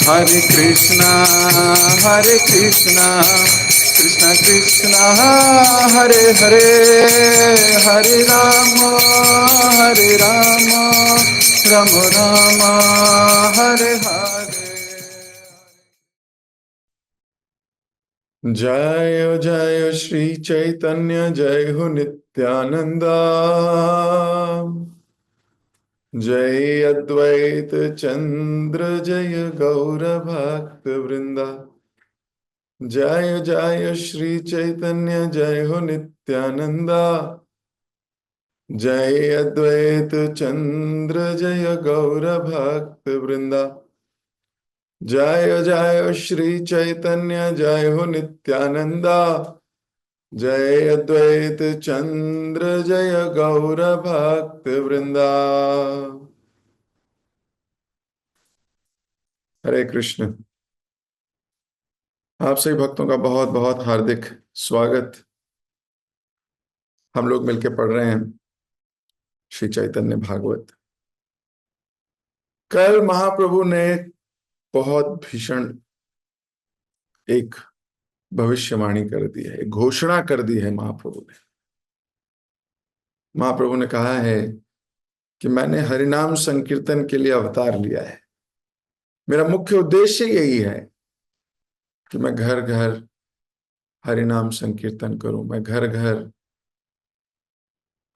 Hare Krishna, Hare Krishna, Krishna Krishna, Hare Hare, Hare Rama, Hare Rama, Rama Rama, Hare Hare. जय जय श्री चैतन्य, जय हो नित्यानंदा, जय अद्वैत चंद्र, जय गौर भक्त वृंदा। जय जय श्री चैतन्य, जय हो नित्यानंदा, जय अद्वैत चंद्र, जय गौर भक्त वृंदा। जय जय श्री चैतन्य, जय हो नित्यानंदा, जय अद्वैत चंद्र, जय गौर भक्त वृंदा। हरे कृष्ण। आप सभी भक्तों का बहुत बहुत हार्दिक स्वागत। हम लोग मिलकर पढ़ रहे हैं श्री चैतन्य भागवत। कल महाप्रभु ने बहुत भीषण एक भविष्यवाणी कर दी है, एक घोषणा कर दी है। महाप्रभु ने कहा है कि मैंने हरिनाम संकीर्तन के लिए अवतार लिया है। मेरा मुख्य उद्देश्य यही है कि मैं घर घर हरिनाम संकीर्तन करूं, मैं घर घर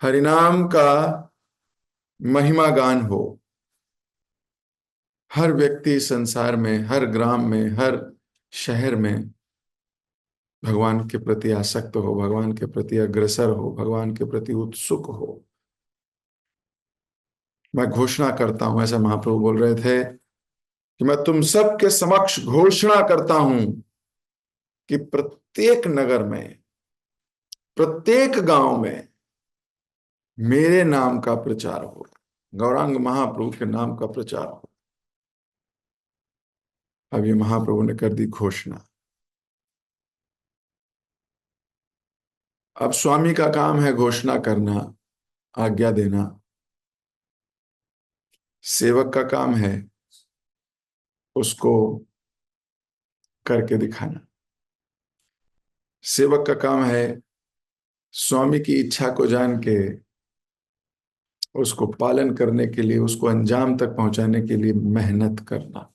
हरिनाम का महिमा गान हो। हर व्यक्ति संसार में, हर ग्राम में, हर शहर में भगवान के प्रति आसक्त हो, भगवान के प्रति अग्रसर हो, भगवान के प्रति उत्सुक हो। मैं घोषणा करता हूं, ऐसा महाप्रभु बोल रहे थे, कि मैं तुम सबके समक्ष घोषणा करता हूं कि प्रत्येक नगर में, प्रत्येक गांव में मेरे नाम का प्रचार हो, गौरांग महाप्रभु के नाम का प्रचार हो। अब ये महाप्रभु ने कर दी घोषणा। अब स्वामी का काम है घोषणा करना, आज्ञा देना। सेवक का काम है उसको करके दिखाना। सेवक का काम है स्वामी की इच्छा को जान के उसको पालन करने के लिए, उसको अंजाम तक पहुंचाने के लिए मेहनत करना,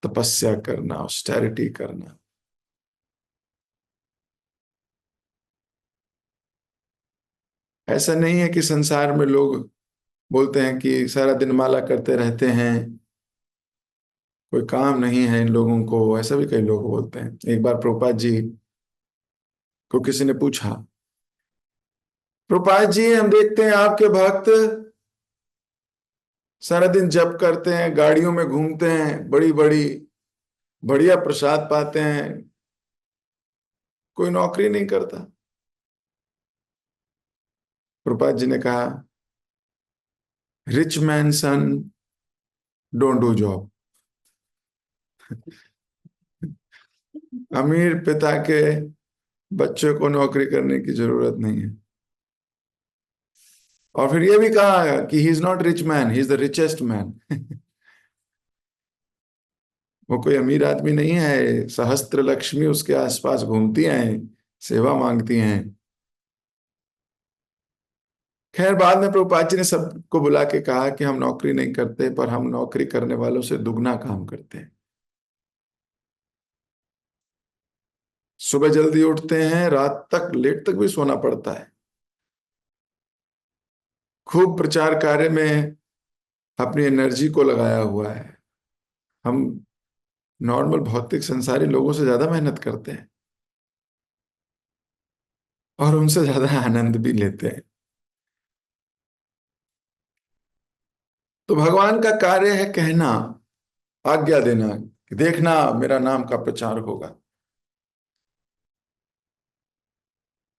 तपस्या करना, ऑस्टेरिटी करना। ऐसा नहीं है कि संसार में लोग बोलते हैं कि सारा दिन माला करते रहते हैं, कोई काम नहीं है इन लोगों को। ऐसा भी कई लोग बोलते हैं। एक बार प्रभुपाद जी को किसी ने पूछा, प्रभुपाद जी हम देखते हैं आपके भक्त सारा दिन जप करते हैं, गाड़ियों में घूमते हैं, बड़ी बड़ी बढ़िया प्रसाद पाते हैं, कोई नौकरी नहीं करता। प्रभुपाद जी ने कहा, rich man son don't do job. अमीर पिता के बच्चों को नौकरी करने की जरूरत नहीं है। और फिर यह भी कहा कि he is not rich man, he is the richest man. वो कोई अमीर आदमी नहीं है, सहस्त्र लक्ष्मी उसके आसपास घूमती हैं, सेवा मांगती हैं। खैर बाद में प्रभुपाद जी ने सबको बुला के कहा कि हम नौकरी नहीं करते, पर हम नौकरी करने वालों से दुगना काम करते हैं। सुबह जल्दी उठते हैं, रात तक लेट तक भी सोना पड़ता है। खूब प्रचार कार्य में अपनी एनर्जी को लगाया हुआ है। हम नॉर्मल भौतिक संसारी लोगों से ज्यादा मेहनत करते हैं और उनसे ज्यादा आनंद भी लेते हैं। तो भगवान का कार्य है कहना, आज्ञा देना कि देखना मेरा नाम का प्रचार होगा।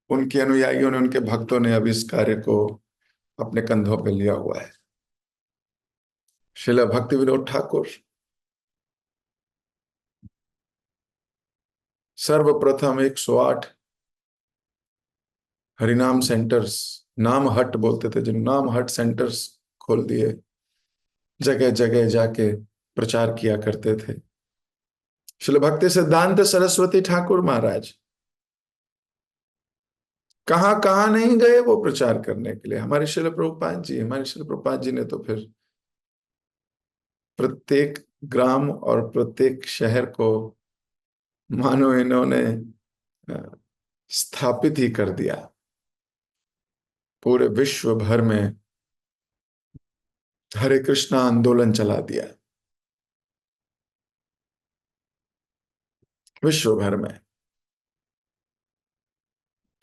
उनके अनुयायियों ने, उनके भक्तों ने अब इस कार्य को अपने कंधों पर लिया हुआ है। श्रील भक्ति विनोद ठाकुर सर्वप्रथम 108 हरिनाम सेंटर्स, नाम हट बोलते थे, जिन नाम हट सेंटर्स खोल दिए, जगह जगह जाके प्रचार किया करते थे। श्रील भक्ति सिद्धांत सरस्वती ठाकुर महाराज कहां कहां नहीं गए वो प्रचार करने के लिए। हमारे श्रील प्रभुपाद जी ने तो फिर प्रत्येक ग्राम और प्रत्येक शहर को मानो इन्होंने अ, स्थापित ही कर दिया। पूरे विश्व भर में हरे कृष्णा आंदोलन चला दिया, विश्व भर में।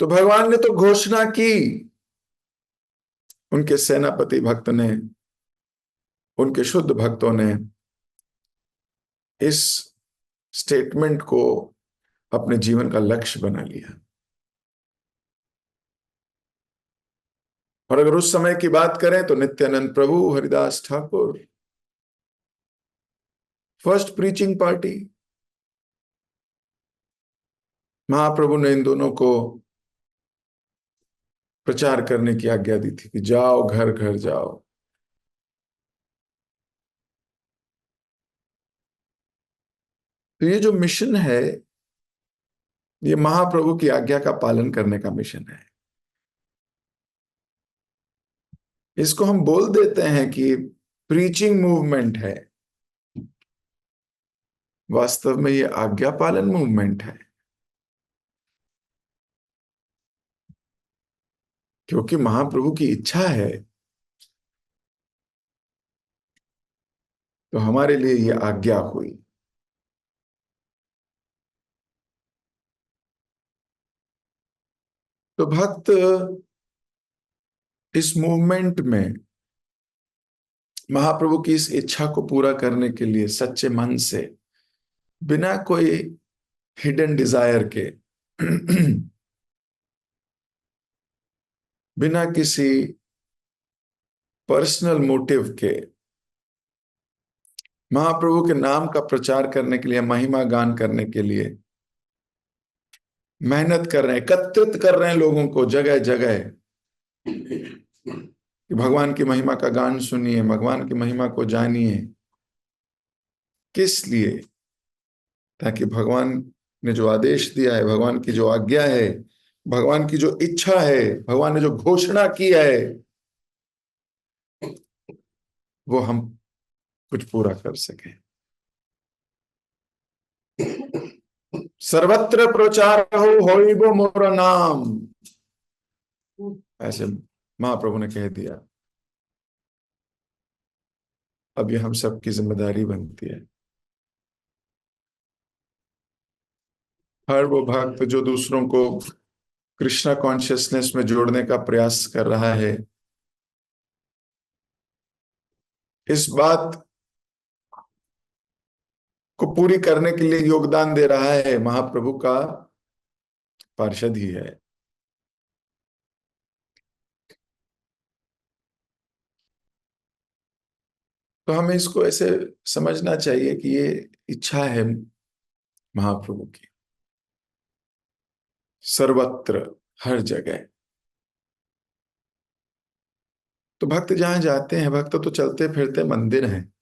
तो भगवान ने तो घोषणा की, उनके सेनापति भक्त ने, उनके शुद्ध भक्तों ने इस स्टेटमेंट को अपने जीवन का लक्ष्य बना लिया। और अगर उस समय की बात करें तो Nityananda Prabhu, Haridas Thakur, first preaching party. Mahaprabhu ने इन दोनों को प्रचार करने की आज्ञा दी थी कि जाओ, घर घर जाओ। तो ये जो मिशन है, ये महाप्रभु की आज्ञा का पालन करने का मिशन है। इसको हम बोल देते हैं कि प्रीचिंग मूवमेंट है, वास्तव में ये आज्ञा पालन मूवमेंट है। क्योंकि महाप्रभु की इच्छा है, तो हमारे लिए ये आज्ञा हुई। तो भक्त इस मूवमेंट में महाप्रभु की इस इच्छा को पूरा करने के लिए सच्चे मन से, बिना कोई हिडन डिजायर के, बिना किसी पर्सनल मोटिव के, महाप्रभु के नाम का प्रचार करने के लिए, महिमा गान करने के लिए मेहनत कर रहे हैं, एकत्रित कर रहे हैं लोगों को जगह जगह कि भगवान की महिमा का गान सुनिए, भगवान की महिमा को जानिए। किस लिए? ताकि भगवान ने जो आदेश दिया है, भगवान की जो आज्ञा है, भगवान की जो इच्छा है, भगवान ने जो घोषणा की है, वो हम कुछ पूरा कर सके। सर्वत्र प्रचार हो होई वो मोरा नाम, ऐसे महाप्रभु ने कह दिया। अब ये हम सबकी जिम्मेदारी बनती है। हर वो भक्त जो दूसरों को कृष्णा कॉन्शियसनेस में जोड़ने का प्रयास कर रहा है, इस बात को पूरी करने के लिए योगदान दे रहा है, महाप्रभु का पार्षद ही है। तो हमें इसको ऐसे समझना चाहिए कि ये इच्छा है महाप्रभु की, सर्वत्र, हर जगह। तो भक्त जहां जाते हैं, भक्त तो चलते फिरते मंदिर हैं,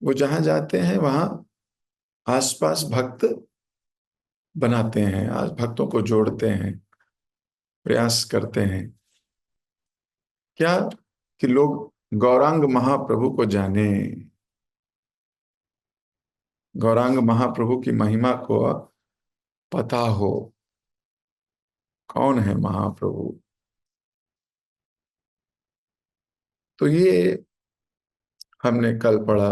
वो जहां जाते हैं वहां आसपास भक्त बनाते हैं, आज भक्तों को जोड़ते हैं, प्रयास करते हैं। क्या? कि लोग गौरांग महाप्रभु को जाने, गौरांग महाप्रभु की महिमा को पता हो, कौन है महाप्रभु। तो ये हमने कल पढ़ा,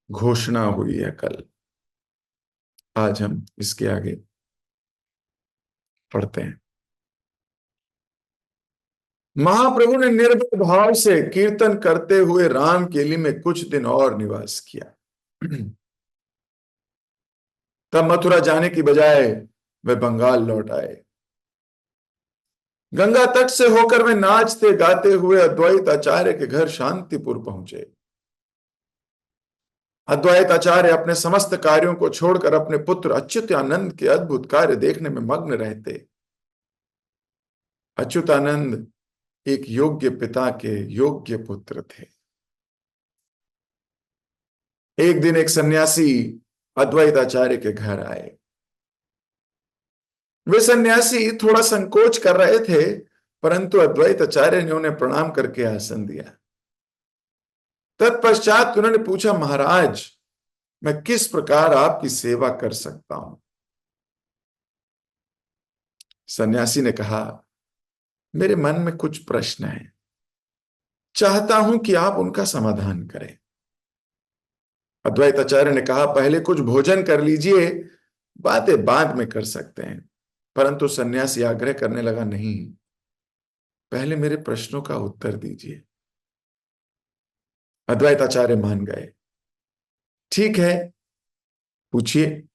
घोषणा हुई है कल। आज हम इसके आगे पढ़ते हैं। महाप्रभु ने निर्भय भाव से कीर्तन करते हुए राम केली में कुछ दिन और निवास किया। तब मथुरा जाने की बजाय वे बंगाल लौट आए। गंगा तट से होकर वे नाचते गाते हुए अद्वैत आचार्य के घर शांतिपुर पहुंचे। अद्वैत आचार्य अपने समस्त कार्यों को छोड़कर अपने पुत्र अच्युतानंद के अद्भुत कार्य देखने में मग्न रहते। अच्युतानंद एक योग्य पिता के योग्य पुत्र थे। एक दिन एक सन्यासी अद्वैत आचार्य के घर आए। वे सन्यासी थोड़ा संकोच कर रहे थे, परंतु अद्वैत आचार्य ने उन्हें प्रणाम करके आसन दिया। तत्पश्चात उन्होंने पूछा, महाराज, मैं किस प्रकार आपकी सेवा कर सकता हूं? सन्यासी ने कहा, मेरे मन में कुछ प्रश्न हैं, चाहता हूं कि आप उनका समाधान करें। अद्वैत आचार्य ने कहा, पहले कुछ भोजन कर लीजिए, बातें बाद में कर सकते हैं। परंतु सन्यासी आग्रह करने लगा, नहीं, पहले मेरे प्रश्नों का उत्तर दीजिए। अद्वैत आचार्य मान गए। ठीक है, पूछिए।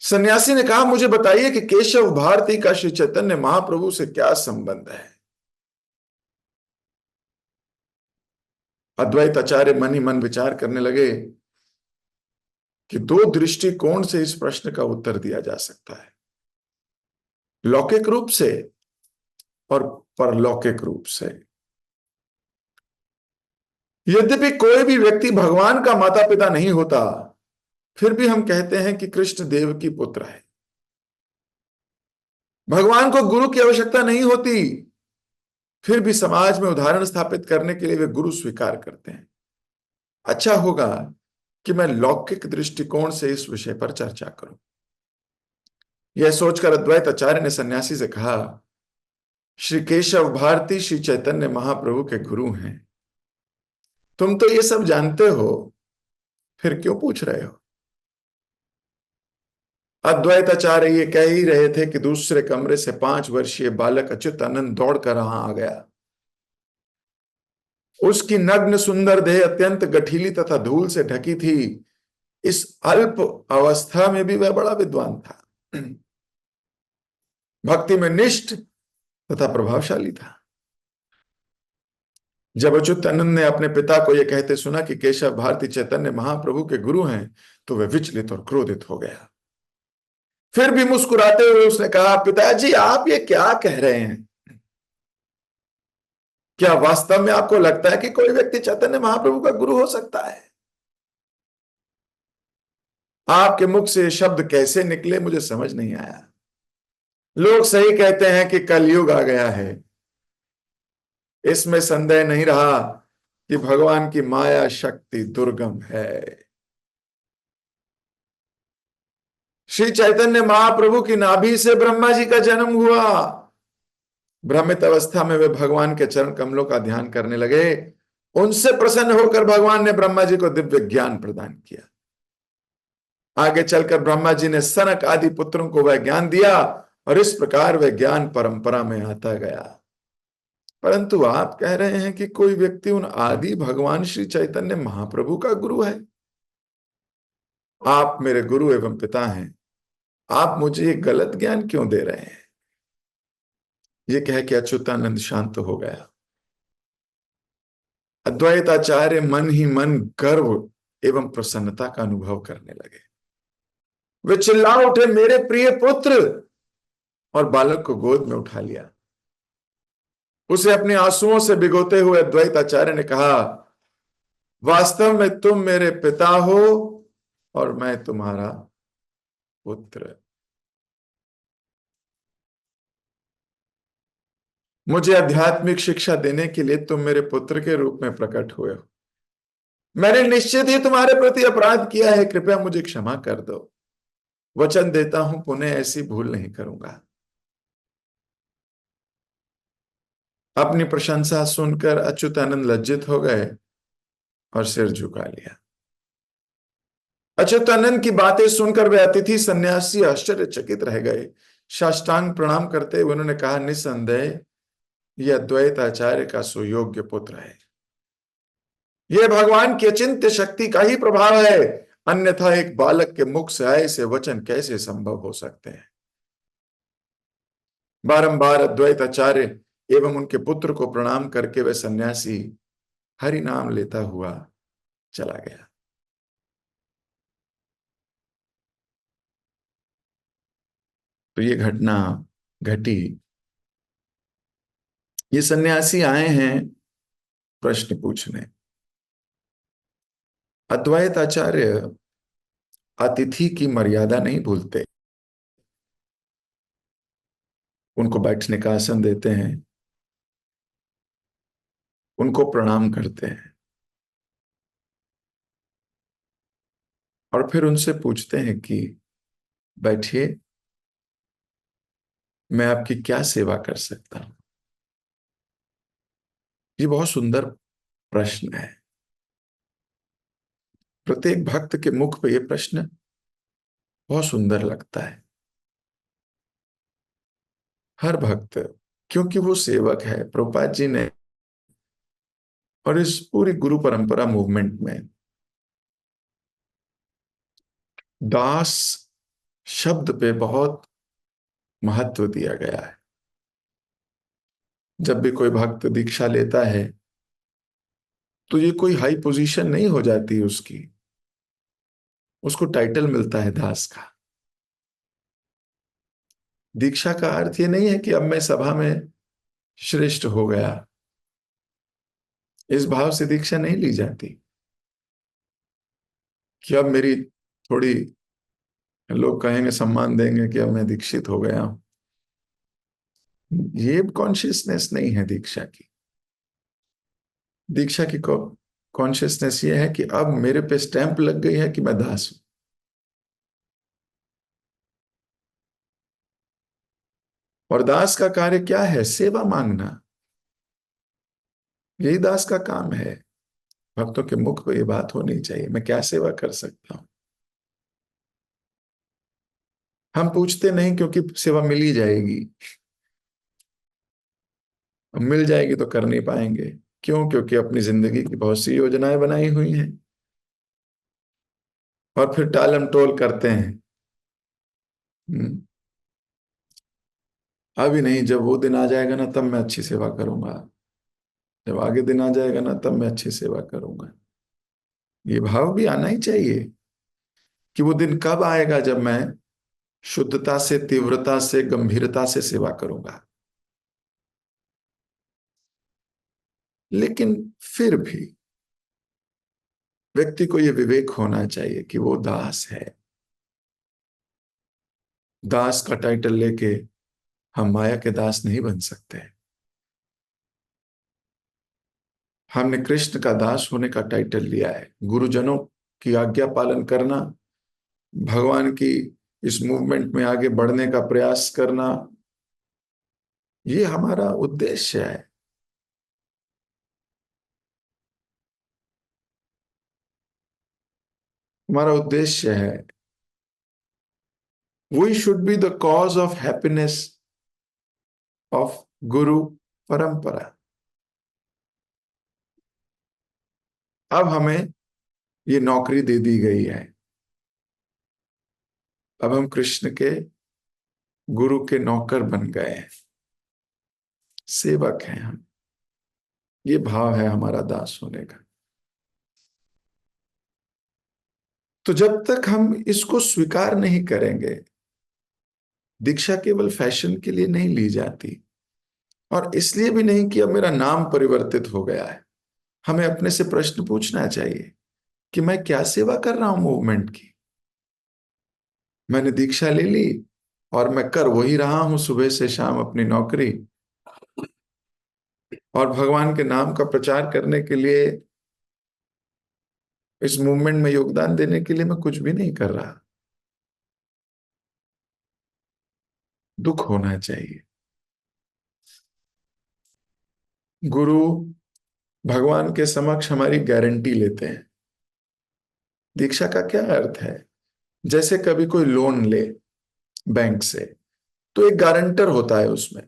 सन्यासी ने कहा, मुझे बताइए कि केशव भारती का श्री चैतन्य महाप्रभु से क्या संबंध है? अद्वैत आचार्य मन ही मन विचार करने लगे कि दो दृष्टिकोण से इस प्रश्न का उत्तर दिया जा सकता है, लौकिक रूप से और परलौकिक रूप से। यद्यपि कोई भी व्यक्ति भगवान का माता पिता नहीं होता, फिर भी हम कहते हैं कि कृष्ण देव की पुत्र है। भगवान को गुरु की आवश्यकता नहीं होती, फिर भी समाज में उदाहरण स्थापित करने के लिए वे गुरु स्वीकार करते हैं। अच्छा होगा कि मैं लौकिक दृष्टिकोण से इस विषय पर चर्चा करूं। यह सोचकर अद्वैत आचार्य ने सन्यासी से कहा, श्री केशव भारती श्री चैतन्य महाप्रभु के गुरु हैं। तुम तो ये सब जानते हो, फिर क्यों पूछ रहे हो? अद्वैत आचार्य ये कह ही रहे थे कि दूसरे कमरे से 5 वर्षीय बालक अच्युतानंद दौड़कर वहां आ गया। उसकी नग्न सुंदर देह अत्यंत गठीली तथा धूल से ढकी थी। इस अल्प अवस्था में भी वह बड़ा विद्वान था, भक्ति में निष्ठ तथा प्रभावशाली था। जब अच्युतानंद ने अपने पिता को यह कहते सुना कि केशव भारती चैतन्य महाप्रभु के गुरु हैं, तो वह विचलित और क्रोधित हो गया। फिर भी मुस्कुराते हुए उसने कहा, पिताजी, आप ये क्या कह रहे हैं? क्या वास्तव में आपको लगता है कि कोई व्यक्ति चैतन्य महाप्रभु का गुरु हो सकता है? आपके मुख से शब्द कैसे निकले, मुझे समझ नहीं आया। लोग सही कहते हैं कि कलयुग आ गया है। इसमें संदेह नहीं रहा कि भगवान की माया शक्ति दुर्गम है। श्री चैतन्य महाप्रभु की नाभि से ब्रह्मा जी का जन्म हुआ। भ्रमित अवस्था में वे भगवान के चरण कमलों का ध्यान करने लगे। उनसे प्रसन्न होकर भगवान ने ब्रह्मा जी को दिव्य ज्ञान प्रदान किया। आगे चलकर ब्रह्मा जी ने सनक आदि पुत्रों को वह ज्ञान दिया, और इस प्रकार वह ज्ञान परंपरा में आता गया। परंतु आप कह रहे हैं कि कोई व्यक्ति उन आदि भगवान श्री चैतन्य महाप्रभु का गुरु है। आप मेरे गुरु एवं पिता हैं, आप मुझे गलत ज्ञान क्यों दे रहे हैं? ये कह के अच्युतानंद शांत हो गया। अद्वैताचार्य मन ही मन गर्व एवं प्रसन्नता का अनुभव करने लगे। वे चिल्ला उठे, मेरे प्रिय पुत्र, और बालक को गोद में उठा लिया। उसे अपने आंसुओं से भिगोते हुए अद्वैताचार्य ने कहा, वास्तव में तुम मेरे पिता हो और मैं तुम्हारा पुत्र। मुझे आध्यात्मिक शिक्षा देने के लिए तुम मेरे पुत्र के रूप में प्रकट हुए हो। मैंने निश्चित ही तुम्हारे प्रति अपराध किया है, कृपया मुझे क्षमा कर दो। वचन देता हूं पुनः ऐसी भूल नहीं करूंगा। अपनी प्रशंसा सुनकर अच्युतानंद लज्जित हो गए और सिर झुका लिया। अच्युतानंद की बातें सुनकर वे अतिथि सन्यासी आश्चर्यचकित रह गए। साष्टांग प्रणाम करते हुए उन्होंने कहा, निस्संदेह यह अद्वैत आचार्य का सुयोग्य पुत्र है। यह भगवान की अचिंत्य शक्ति का ही प्रभाव है, अन्यथा एक बालक के मुख से आए से वचन कैसे संभव हो सकते हैं? बारंबार अद्वैत आचार्य एवं उनके पुत्र को प्रणाम करके वह सन्यासी हरि नाम लेता हुआ चला गया। तो ये घटना घटी। ये सन्यासी आए हैं प्रश्न पूछने। अद्वैत आचार्य अतिथि की मर्यादा नहीं भूलते। उनको बैठने का आसन देते हैं, उनको प्रणाम करते हैं, और फिर उनसे पूछते हैं कि बैठिए, मैं आपकी क्या सेवा कर सकता हूं। ये बहुत सुंदर प्रश्न है। प्रत्येक भक्त के मुख पे ये प्रश्न बहुत सुंदर लगता है। हर भक्त, क्योंकि वो सेवक है। प्रभुपाद जी ने और इस पूरी गुरु परंपरा मूवमेंट में दास शब्द पे बहुत महत्व दिया गया है। जब भी कोई भक्त दीक्षा लेता है तो ये कोई हाई पोजीशन नहीं हो जाती उसकी, उसको टाइटल मिलता है दास का। दीक्षा का अर्थ ये नहीं है कि अब मैं सभा में श्रेष्ठ हो गया। इस भाव से दीक्षा नहीं ली जाती कि अब मेरी थोड़ी, लोग कहेंगे, सम्मान देंगे कि अब मैं दीक्षित हो गया हूं। ये कॉन्शियसनेस नहीं है दीक्षा की। दीक्षा की कॉन्शियसनेस ये है कि अब मेरे पे स्टैंप लग गई है कि मैं दास हूं। और दास का कार्य क्या है? सेवा मांगना। यही दास का काम है। भक्तों के मुख पर ये बात होनी चाहिए, मैं क्या सेवा कर सकता हूं। हम पूछते नहीं क्योंकि सेवा मिल ही जाएगी। मिल जाएगी तो कर नहीं पाएंगे। क्यों? क्योंकि अपनी जिंदगी की बहुत सी योजनाएं बनाई हुई हैं और फिर टालम टोल करते हैं। हम्म, अभी नहीं, जब वो दिन आ जाएगा ना तब मैं अच्छी सेवा करूंगा। जब आगे दिन आ जाएगा ना तब मैं अच्छी सेवा करूंगा। ये भाव भी आना ही चाहिए कि वो दिन कब आएगा जब मैं शुद्धता से, तीव्रता से, गंभीरता से सेवा करूंगा। लेकिन फिर भी व्यक्ति को यह विवेक होना चाहिए कि वो दास है। दास का टाइटल लेके हम माया के दास नहीं बन सकते। हमने कृष्ण का दास होने का टाइटल लिया है। गुरुजनों की आज्ञा पालन करना, भगवान की इस मूवमेंट में आगे बढ़ने का प्रयास करना, ये हमारा उद्देश्य है। हमारा उद्देश्य है। We should be the cause of happiness of guru parampara. अब हमें ये नौकरी दे दी गई है। अब हम कृष्ण के, गुरु के नौकर बन गए हैं, सेवक हैं हम। ये भाव है हमारा दास होने का। तो जब तक हम इसको स्वीकार नहीं करेंगे, दीक्षा केवल फैशन के लिए नहीं ली जाती। और इसलिए भी नहीं कि अब मेरा नाम परिवर्तित हो गया है। हमें अपने से प्रश्न पूछना चाहिए कि मैं क्या सेवा कर रहा हूं मूवमेंट की। मैंने दीक्षा ले ली और मैं कर वही रहा हूं सुबह से शाम अपनी नौकरी, और भगवान के नाम का प्रचार करने के लिए, इस मूवमेंट में योगदान देने के लिए मैं कुछ भी नहीं कर रहा। दुख होना चाहिए। गुरु भगवान के समक्ष हमारी गारंटी लेते हैं। दीक्षा का क्या अर्थ है? जैसे कभी कोई लोन ले बैंक से, तो एक गारंटर होता है उसमें।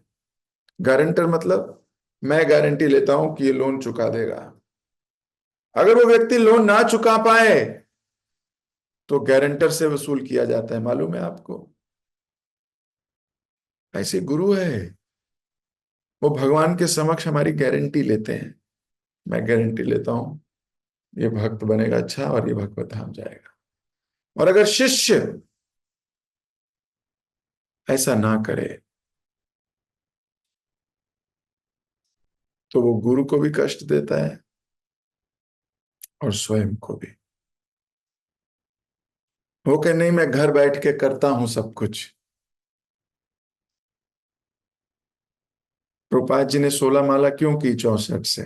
गारंटर मतलब मैं गारंटी लेता हूं कि ये लोन चुका देगा। अगर वो व्यक्ति लोन ना चुका पाए तो गारंटर से वसूल किया जाता है, मालूम है आपको? ऐसे गुरु है। वो भगवान के समक्ष हमारी गारंटी लेते हैं। मैं गारंटी लेता हूं ये भक्त बनेगा अच्छा और ये भगवत धाम जाएगा। और अगर शिष्य ऐसा ना करे तो वो गुरु को भी कष्ट देता है और स्वयं को भी। ओके, नहीं मैं घर बैठ के करता हूं सब कुछ। प्रभुपाद जी ने 16 माला क्यों की 64 से?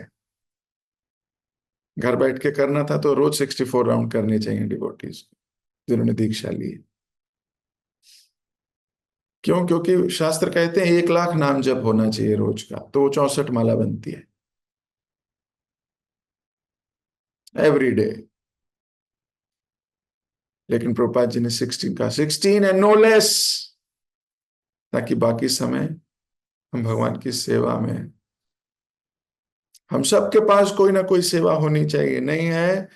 घर बैठ के करना था तो रोज 64 राउंड करने चाहिए डिवोटीज को, जिन्होंने दीक्षा ली है। क्यों? क्योंकि शास्त्र कहते हैं 1 लाख नाम जप होना चाहिए रोज का, तो वो 64 माला बनती है एवरी डे। लेकिन प्रभुपाद जी ने 16 का, 16 एंड नो लेस, ताकि बाकी समय हम भगवान की सेवा में। हम सबके पास कोई ना कोई सेवा होनी चाहिए, नहीं है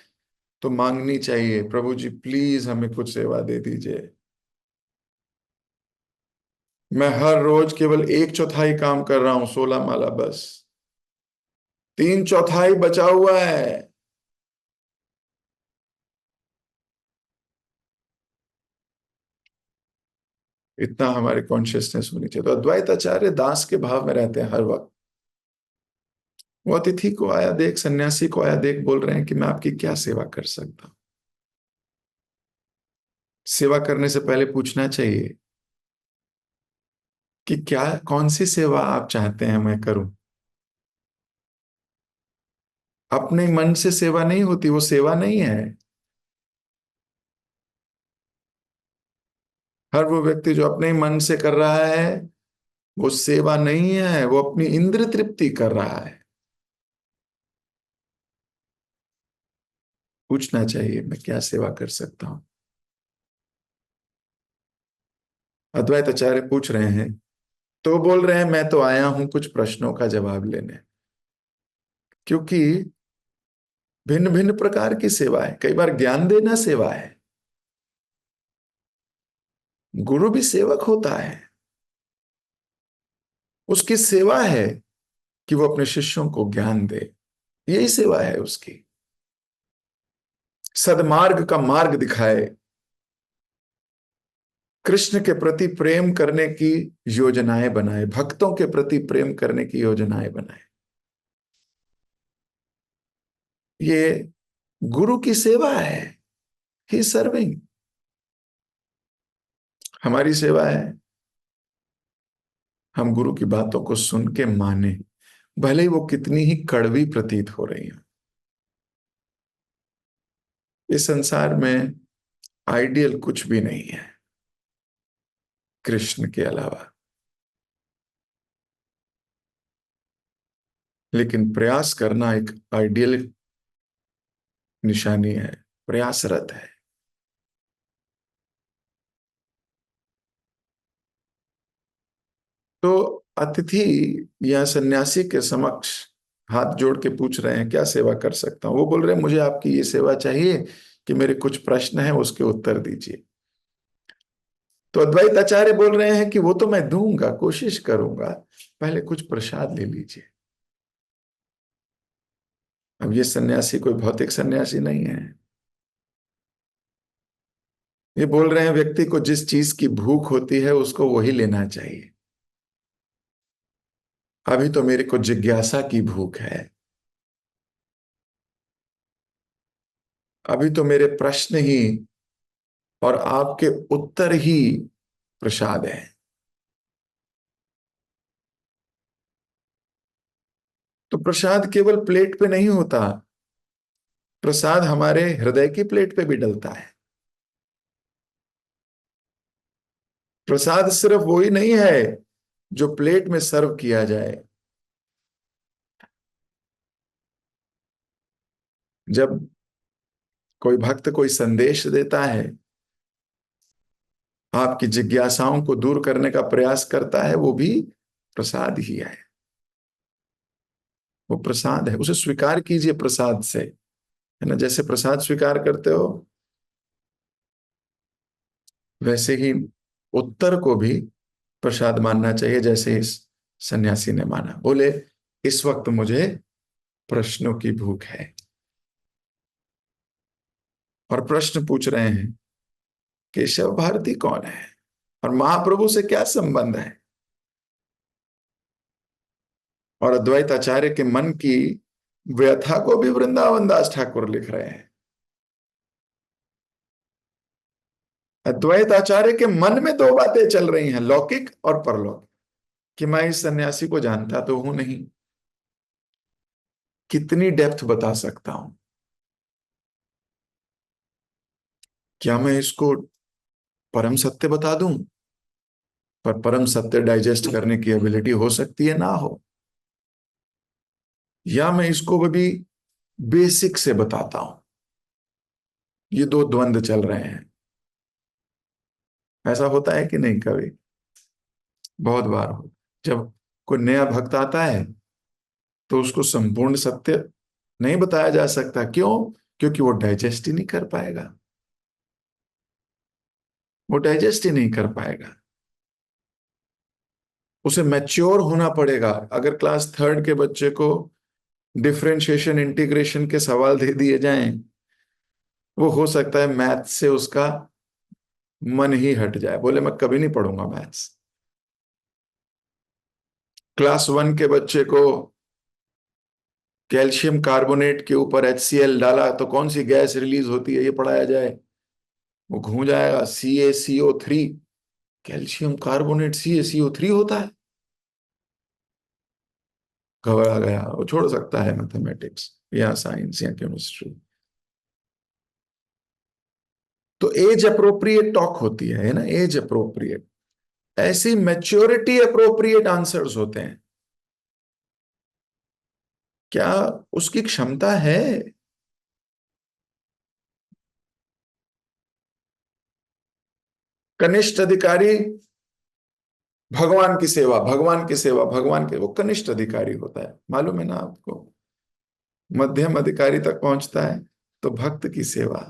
तो मांगनी चाहिए, प्रभु जी प्लीज हमें कुछ सेवा दे दीजिए। मैं हर रोज केवल 1/4 काम कर रहा हूं, 16 माला बस, 3/4 बचा हुआ है। इतना हमारी कॉन्शियसनेस होनी चाहिए। तो अद्वैत आचार्य दास के भाव में रहते हैं हर वक्त। वो अतिथि को आया देख, सन्यासी को आया देख, बोल रहे हैं कि मैं आपकी क्या सेवा कर सकता हूं। सेवा करने से पहले पूछना चाहिए कि क्या, कौन सी सेवा आप चाहते हैं मैं करूं। अपने मन से सेवा नहीं होती, वो सेवा नहीं है। हर वो व्यक्ति जो अपने मन से कर रहा है वो सेवा नहीं है, वो अपनी इंद्र तृप्ति कर रहा है। पूछना चाहिए मैं क्या सेवा कर सकता हूं। अद्वैत आचार्य पूछ रहे हैं, तो बोल रहे हैं मैं तो आया हूं कुछ प्रश्नों का जवाब लेने। क्योंकि भिन्न भिन्न प्रकार की सेवा है, कई बार ज्ञान देना सेवा है। गुरु भी सेवक होता है, उसकी सेवा है कि वो अपने शिष्यों को ज्ञान दे, यही सेवा है उसकी। सदमार्ग का मार्ग दिखाए, कृष्ण के प्रति प्रेम करने की योजनाएं बनाए, भक्तों के प्रति प्रेम करने की योजनाएं बनाए। ये गुरु की सेवा है, ही सर्विंग। हमारी सेवा है हम गुरु की बातों को सुन के माने, भले ही वो कितनी ही कड़वी प्रतीत हो रही हो। इस संसार में आइडियल कुछ भी नहीं है कृष्ण के अलावा। लेकिन प्रयास करना एक आइडियल निशानी है, प्रयासरत है। तो अतिथि या सन्यासी के समक्ष हाथ जोड़ के पूछ रहे हैं क्या सेवा कर सकता हूं। वो बोल रहे हैं मुझे आपकी ये सेवा चाहिए कि मेरे कुछ प्रश्न हैं उसके उत्तर दीजिए। तो अद्वैत आचार्य बोल रहे हैं कि वो तो मैं दूंगा, कोशिश करूंगा, पहले कुछ प्रसाद ले लीजिए। अब ये सन्यासी कोई भौतिक सन्यासी नहीं है। ये बोल रहे हैं व्यक्ति को जिस चीज की भूख होती है उसको वही लेना चाहिए। अभी तो मेरे को जिज्ञासा की भूख है, अभी तो मेरे प्रश्न ही और आपके उत्तर ही प्रसाद है। तो प्रसाद केवल प्लेट पे नहीं होता, प्रसाद हमारे हृदय की प्लेट पे भी डलता है। प्रसाद सिर्फ वही नहीं है जो प्लेट में सर्व किया जाए। जब कोई भक्त कोई संदेश देता है, आपकी जिज्ञासाओं को दूर करने का प्रयास करता है, वो भी प्रसाद ही है। वो प्रसाद है, उसे स्वीकार कीजिए प्रसाद से, है ना। जैसे प्रसाद स्वीकार करते हो वैसे ही उत्तर को भी प्रसाद मानना चाहिए, जैसे इस सन्यासी ने माना। बोले इस वक्त मुझे प्रश्नों की भूख है, और प्रश्न पूछ रहे हैं केशव भारती कौन है और महाप्रभु से क्या संबंध है। और अद्वैत आचार्य के मन की व्यथा को भी वृंदावन दास ठाकुर लिख रहे हैं। अद्वैत आचार्य के मन में दो बातें चल रही हैं, लौकिक और परलौकिक, कि मैं इस सन्यासी को जानता तो हूं नहीं, कितनी डेप्थ बता सकता हूं, क्या मैं इसको परम सत्य बता दूं, पर परम सत्य डाइजेस्ट करने की एबिलिटी हो सकती है ना हो, या मैं इसको भी बेसिक से बताता हूं। ये दो द्वंद चल रहे हैं। ऐसा होता है कि नहीं कभी? बहुत बार हो। जब कोई नया भक्त आता है तो उसको संपूर्ण सत्य नहीं बताया जा सकता, क्यों? क्योंकि वो डाइजेस्ट ही नहीं कर पाएगा, वो डाइजेस्ट ही नहीं कर पाएगा। उसे मैच्योर होना पड़ेगा। अगर क्लास थर्ड के बच्चे को डिफरेंशिएशन इंटीग्रेशन के सवाल दे दिए जाएं, वो हो सकता है मैथ से उसका मन ही हट जाए, बोले मैं कभी नहीं पढ़ूंगा मैथ्स। क्लास वन के बच्चे को कैल्शियम कार्बोनेट के ऊपर HCl डाला तो कौन सी गैस रिलीज होती है ये पढ़ाया जाए, वो घूम जाएगा। CaCO3, कैल्शियम कार्बोनेट CaCO3 होता है, घबरा गया। वो छोड़ सकता है मैथमेटिक्स या साइंस या केमिस्ट्री। तो एज अप्रोप्रिएट टॉक होती है ना, एज अप्रोप्रिएट। ऐसी मैच्योरिटी अप्रोप्रिएट आंसर्स होते हैं। क्या उसकी क्षमता है? कनिष्ठ अधिकारी भगवान की सेवा, भगवान की सेवा, भगवान के, वो कनिष्ठ अधिकारी होता है, मालूम है ना आपको। मध्यम अधिकारी तक पहुंचता है तो भक्त की सेवा।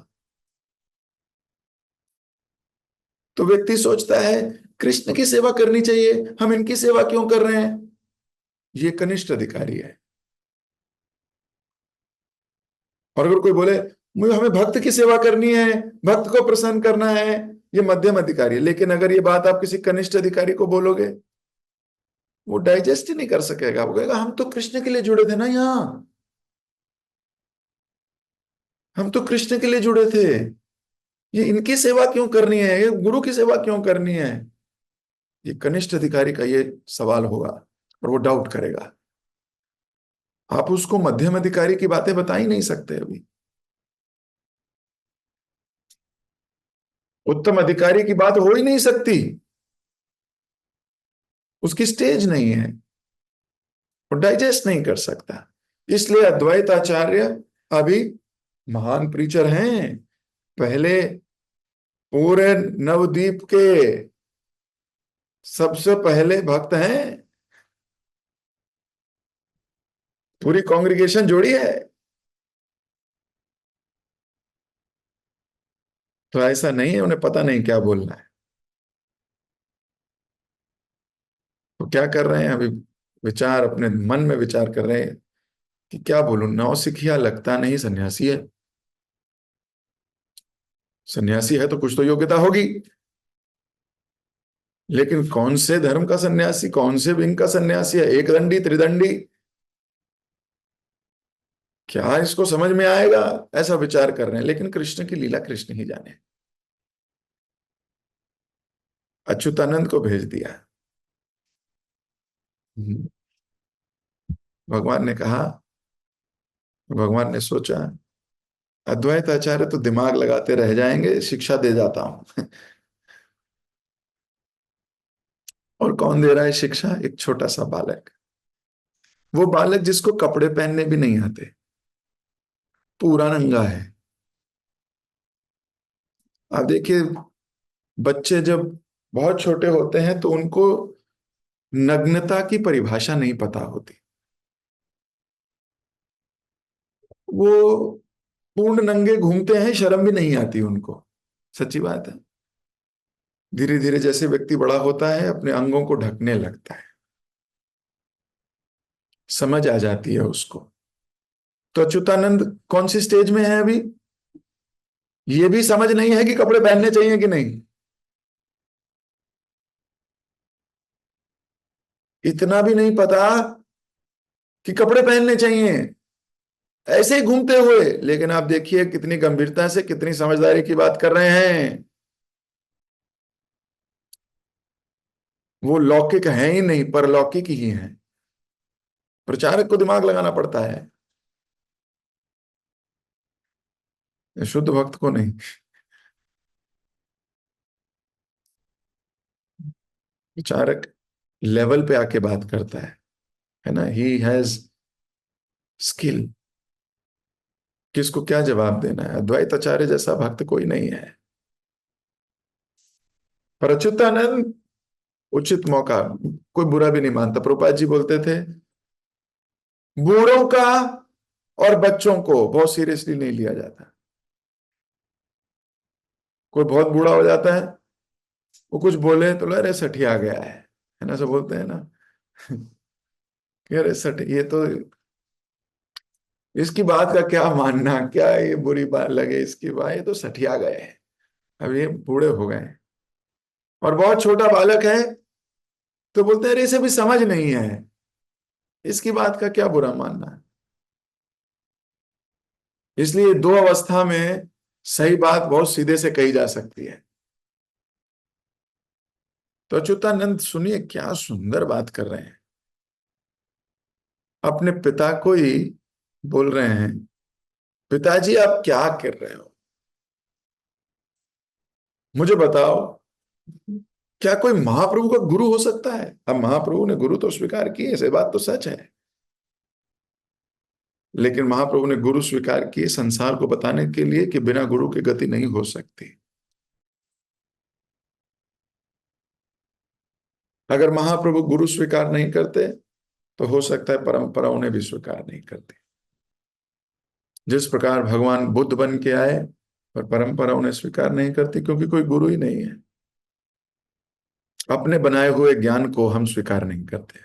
तो व्यक्ति सोचता है कृष्ण की सेवा करनी चाहिए, हम इनकी सेवा क्यों कर रहे हैं? ये कनिष्ठ अधिकारी है। और अगर कोई बोले मुझे हमें भक्त की सेवा करनी है, भक्त को प्रसन्न करना है, ये मध्यम अधिकारी है। लेकिन अगर ये बात आप किसी कनिष्ठ अधिकारी को बोलोगे, वो डाइजेस्ट ही नहीं कर सकेगा। वो कहेगा हम तो कृष्ण के लिए जुड़े थे ना यहाँ, हम तो कृष्ण के लिए जुड़े थे, ये इनकी सेवा क्यों करनी है, ये गुरु की सेवा क्यों करनी है? ये कनिष्ठ अधिकारी का ये सवाल होगा और वो डाउट करेगा। आप उसको मध्यम अधिकारी की बातें बता ही नहीं सकते अभी। उत्तम अधिकारी की बात हो ही नहीं सकती, उसकी स्टेज नहीं है, वो डाइजेस्ट नहीं कर सकता। इसलिए अद्वैत आचार्य अभी महान प्रीचर हैं, पहले पूरे नवद्वीप के सबसे पहले भक्त हैं। पूरी कांग्रेगेशन जोड़ी है। तो ऐसा नहीं है उन्हें पता नहीं क्या बोलना है। तो क्या कर रहे हैं अभी? विचार, अपने मन में विचार कर रहे हैं कि क्या बोलूं। नौसिखिया लगता नहीं सन्यासी है। सन्यासी है तो कुछ तो योग्यता होगी, लेकिन कौन से धर्म का सन्यासी, कौन से विंग का सन्यासी है, एक दंडी त्रिदंडी, क्या इसको समझ में आएगा? ऐसा विचार कर रहे हैं। लेकिन कृष्ण की लीला कृष्ण ही जाने। अच्युतानंद को भेज दिया। भगवान ने कहा, भगवान ने सोचा अद्वैत आचार्य तो दिमाग लगाते रह जाएंगे, शिक्षा दे जाता हूं। और कौन दे रहा है शिक्षा? एक छोटा सा बालक। वो बालक जिसको कपड़े पहनने भी नहीं आते, पूरा नंगा है। आप देखिए, बच्चे जब बहुत छोटे होते हैं तो उनको नग्नता की परिभाषा नहीं पता होती। वो पूर्ण नंगे घूमते हैं, शर्म भी नहीं आती उनको। सच्ची बात है। धीरे धीरे जैसे व्यक्ति बड़ा होता है अपने अंगों को ढकने लगता है, समझ आ जाती है उसको। तो अच्युतानंद कौन सी स्टेज में है अभी? ये भी समझ नहीं है कि कपड़े पहनने चाहिए कि नहीं। इतना भी नहीं पता कि कपड़े पहनने चाहिए, ऐसे ही घूमते हुए। लेकिन आप देखिए कितनी गंभीरता से, कितनी समझदारी की बात कर रहे हैं। वो लौकिक है ही नहीं, परलौकिक ही है। प्रचारक को दिमाग लगाना पड़ता है, शुद्ध भक्त को नहीं। प्रचारक लेवल पे आके बात करता है ना, ही हैज स्किल। किसको क्या जवाब देना है, अद्वैत आचार्य जैसा भक्त कोई नहीं है। पर अच्युतानंद उचित मौका, कोई बुरा भी नहीं मानता। प्रभुपाद जी बोलते थे, बूढ़ों का और बच्चों को बहुत सीरियसली नहीं लिया जाता। कोई बहुत बूढ़ा हो जाता है, वो कुछ बोले तो अरे सठिया गया है ना, सब बोलते हैं ना कि अरे सठ, ये तो इसकी बात का क्या मानना, क्या ये बुरी बात लगे इसकी बात, ये तो सठिया गए हैं, अब ये बूढ़े हो गए हैं। और बहुत छोटा बालक है तो बोलते हैं अरे इसे भी समझ नहीं है, इसकी बात का क्या बुरा मानना है। इसलिए दो अवस्था में सही बात बहुत सीधे से कही जा सकती है। तो अच्युतानंद सुनिए क्या सुंदर बात कर रहे हैं। अपने पिता को ही बोल रहे हैं, पिताजी आप क्या कर रहे हो, मुझे बताओ, क्या कोई महाप्रभु का गुरु हो सकता है। अब महाप्रभु ने गुरु तो स्वीकार किए, ऐसे बात तो सच है, लेकिन महाप्रभु ने गुरु स्वीकार किए संसार को बताने के लिए कि बिना गुरु की गति नहीं हो सकती। अगर महाप्रभु गुरु स्वीकार नहीं करते तो हो सकता है परंपरा उन्हें भी स्वीकार नहीं करती। जिस प्रकार भगवान बुद्ध बन के आए पर परंपरा उन्हें स्वीकार नहीं करती, क्योंकि कोई गुरु ही नहीं है। अपने बनाए हुए ज्ञान को हम स्वीकार नहीं करते।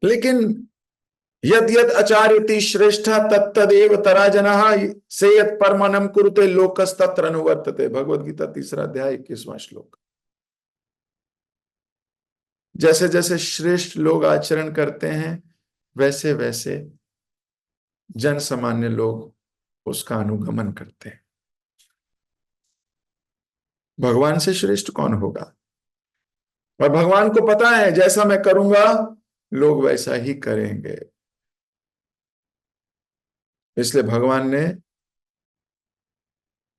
लेकिन यद यद आचार्यति श्रेष्ठ तत्तदेव तराजनः से यद परमानम कुरुते लोकस्तत्र अनुवर्तते। भगवद गीता 3 अध्याय 21वां श्लोक। जैसे जैसे श्रेष्ठ लोग आचरण करते हैं वैसे वैसे जन सामान्य लोग उसका अनुगमन करते हैं। भगवान से श्रेष्ठ कौन होगा। और भगवान को पता है जैसा मैं करूंगा लोग वैसा ही करेंगे। इसलिए भगवान ने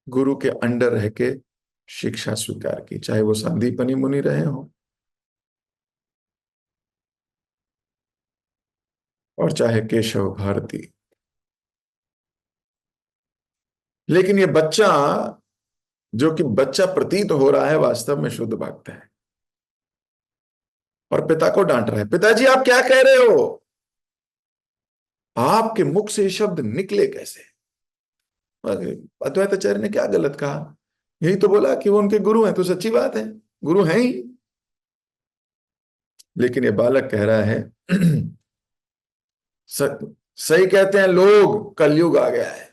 गुरु के अंडर रह के शिक्षा स्वीकार की, चाहे वो संदीपनी मुनि रहे हो और चाहे केशव भारती। लेकिन ये बच्चा, जो कि बच्चा प्रतीत हो रहा है, वास्तव में शुद्ध भक्त है और पिता को डांट रहा है, पिताजी आप क्या कह रहे हो, आपके मुख से ये शब्द निकले कैसे। अद्वैताचार्य ने क्या गलत कहा, यही तो बोला कि वो उनके गुरु हैं, तो सच्ची बात है, गुरु हैं ही। लेकिन ये बालक कह रहा है स, सही कहते हैं लोग, कलयुग आ गया है।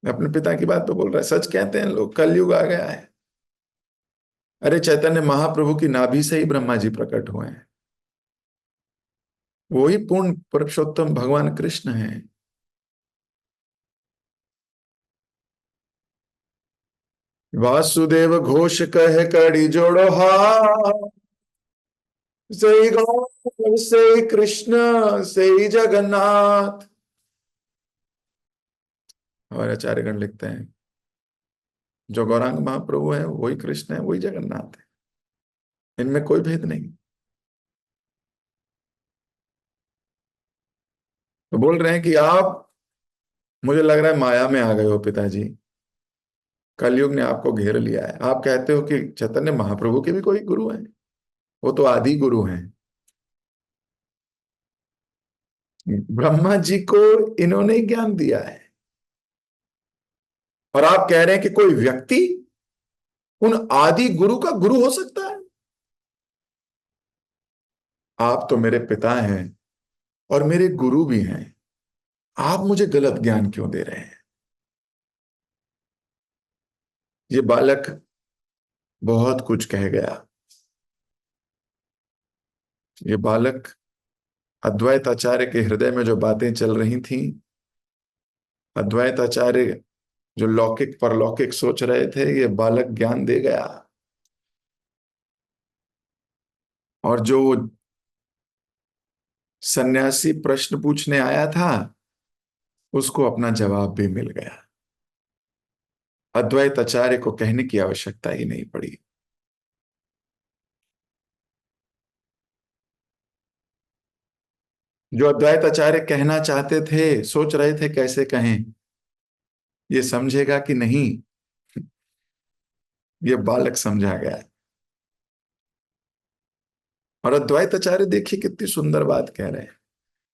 अपने पिता की बात तो बोल रहा है, सच कहते हैं लोग, कलयुग आ गया है। अरे चैतन्य महाप्रभु की नाभि से ही ब्रह्मा जी प्रकट हुए हैं, वो ही पूर्ण पुरुषोत्तम भगवान कृष्ण हैं। वासुदेव घोष कहे कड़ी जोड़ो हाथ, सही गौ सही कृष्ण सही जगन्नाथ। हमारे आचार्यगण लिखते हैं जो गौरांग महाप्रभु है वही कृष्ण है, वही जगन्नाथ है, इनमें कोई भेद नहीं। तो बोल रहे हैं कि आप, मुझे लग रहा है माया में आ गए हो पिताजी, कलयुग ने आपको घेर लिया है। आप कहते हो कि चैतन्य महाप्रभु के भी कोई गुरु हैं, वो तो आदि गुरु हैं, ब्रह्मा जी को इन्होंने ही ज्ञान दिया है। और आप कह रहे हैं कि कोई व्यक्ति उन आदि गुरु का गुरु हो सकता है। आप तो मेरे पिता हैं और मेरे गुरु भी हैं, आप मुझे गलत ज्ञान क्यों दे रहे हैं। ये बालक बहुत कुछ कह गया। ये बालक अद्वैत आचार्य के हृदय में जो बातें चल रही थीं, अद्वैत आचार्य जो लौकिक परलौकिक सोच रहे थे, ये बालक ज्ञान दे गया। और जो सन्यासी प्रश्न पूछने आया था, उसको अपना जवाब भी मिल गया। अद्वैत आचार्य को कहने की आवश्यकता ही नहीं पड़ी। जो अद्वैत आचार्य कहना चाहते थे, सोच रहे थे कैसे कहें, ये समझेगा कि नहीं, ये बालक समझा गया। और अद्वैत आचार्य देखिए कितनी सुंदर बात कह रहे हैं।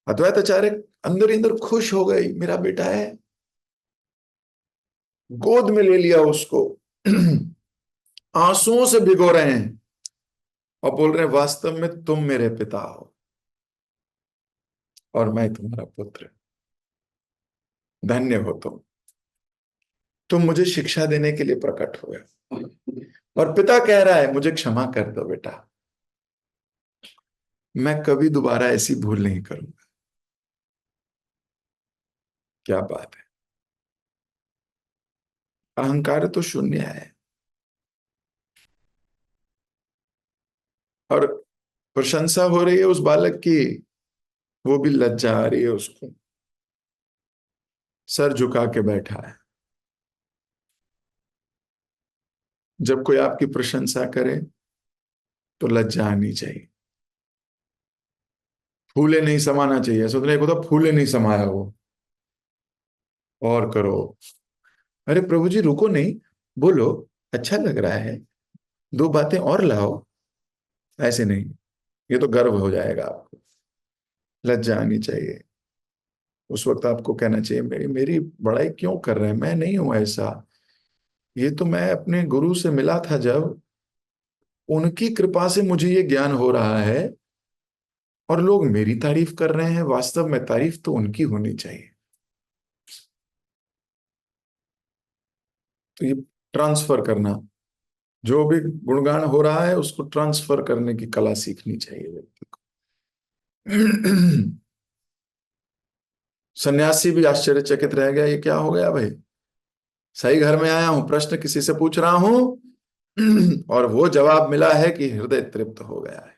अद्वैत आचार्य अंदर ही अंदर खुश हो गई, मेरा बेटा है। गोद में ले लिया उसको, आंसुओं से भिगो रहे हैं और बोल रहे हैं, वास्तव में तुम मेरे पिता हो और मैं तुम्हारा पुत्र। धन्य हो तुम मुझे शिक्षा देने के लिए प्रकट हुए। और पिता कह रहा है, मुझे क्षमा कर दो बेटा, मैं कभी दोबारा ऐसी भूल नहीं करूंगा। क्या बात है। अहंकार तो शून्य है। और प्रशंसा हो रही है उस बालक की, वो भी लज्जा आ रही है उसको, सर झुका के बैठा है। जब कोई आपकी प्रशंसा करे तो लज्जा आनी चाहिए, फूले नहीं समाना चाहिए। सोचने को तो फूले नहीं समाया वो, और करो। अरे प्रभु जी रुको नहीं, बोलो, अच्छा लग रहा है, दो बातें और लाओ। ऐसे नहीं, ये तो गर्व हो जाएगा आपको। लज्जा आनी चाहिए। उस वक्त आपको कहना चाहिए, मेरी मेरी बड़ाई क्यों कर रहे हैं, मैं नहीं हूं ऐसा। ये तो मैं अपने गुरु से मिला था, जब उनकी कृपा से मुझे ये ज्ञान हो रहा है, और लोग मेरी तारीफ कर रहे हैं। वास्तव में तारीफ तो उनकी होनी चाहिए। तो ये ट्रांसफर करना, जो भी गुणगान हो रहा है उसको ट्रांसफर करने की कला सीखनी चाहिए व्यक्ति को। सन्यासी भी आश्चर्यचकित रह गया, ये क्या हो गया भाई, सही घर में आया हूं, प्रश्न किसी से पूछ रहा हूं, और वो जवाब मिला है कि हृदय तृप्त हो गया है।